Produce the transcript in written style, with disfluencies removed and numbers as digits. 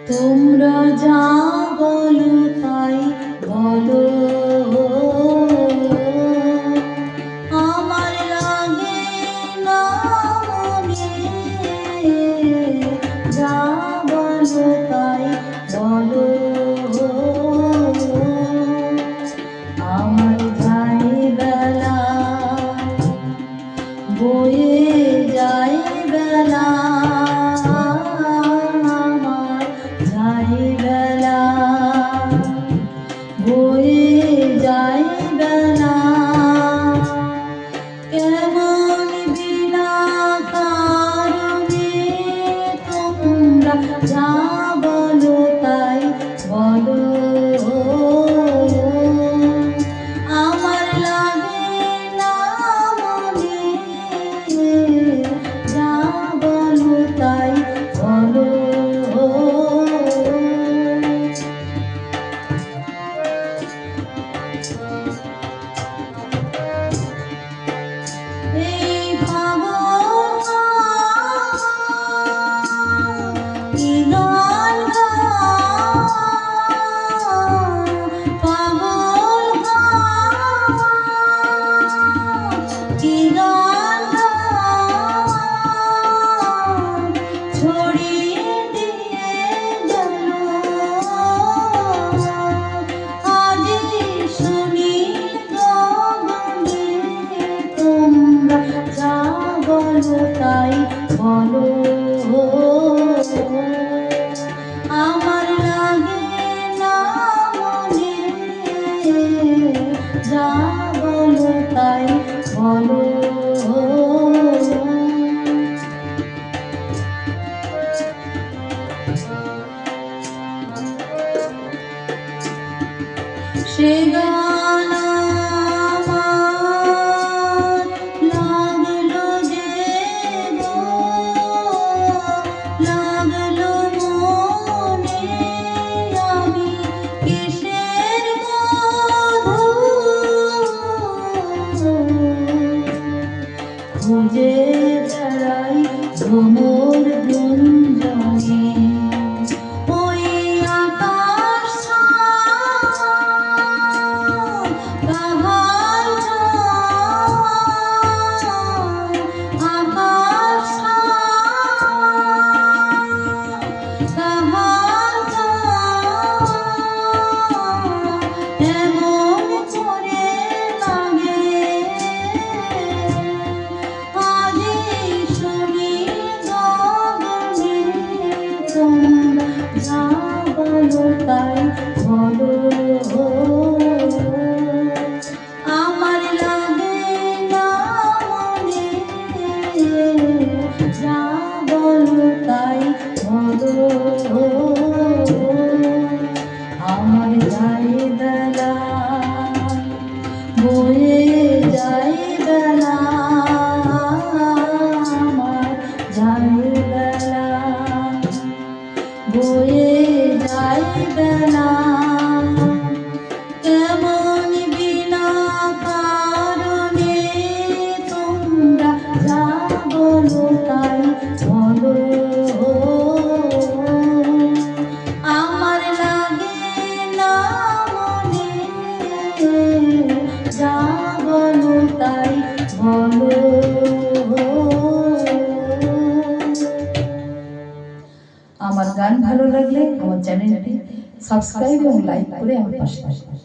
তোমরা যা বলো তাই বলো, আমার লাগে না মনে। যা বলো তাই বলো, আমার যাই বেলা বয়ে যাই বেলা, আমার যাই বেলা বয়ে যাই বেলা। কেমন বিনা কারণে তোমরা যা বলো তাই বলো, আমার লাগে না মনে। যা বলো তাই বলো, এই পাগল কি গান পাগল কি গান ছড়িয়ে দিয়ে গেল। আজি সুনীল গগনে তোমরা যা বলো তাই বলো, আমার লাগে না মনে। যা বলো তাই বলো, সে গান আমার লাগলো যে গো, লাগলো মনে। আমি কিসের মধু খুঁজে বেড়াই ভ্রমর গুঞ্জনে। ওই আকাশ পাহাড় আকাশ পাহাড় এমন করে লাগে। আজি সুনীল গগনে তোমরা যা বলো তাই বলো, আমার লাগে না মনে। যা বলো তাই বলো, আমার যাই বেলা বয়ে যাই বেলা, আমার যাই বেলা বয়ে যাই বেলা। কেমন বিনা কারণে তোমরা যা বলো তাই বলো, আমার লাগে না মনে। যা বলো তাই বলো। আমার গান ভালো লাগলে আমার চ্যানেলটি সাবস্ক্রাইব এবং লাইক করে আমার পাশে থাকবেন।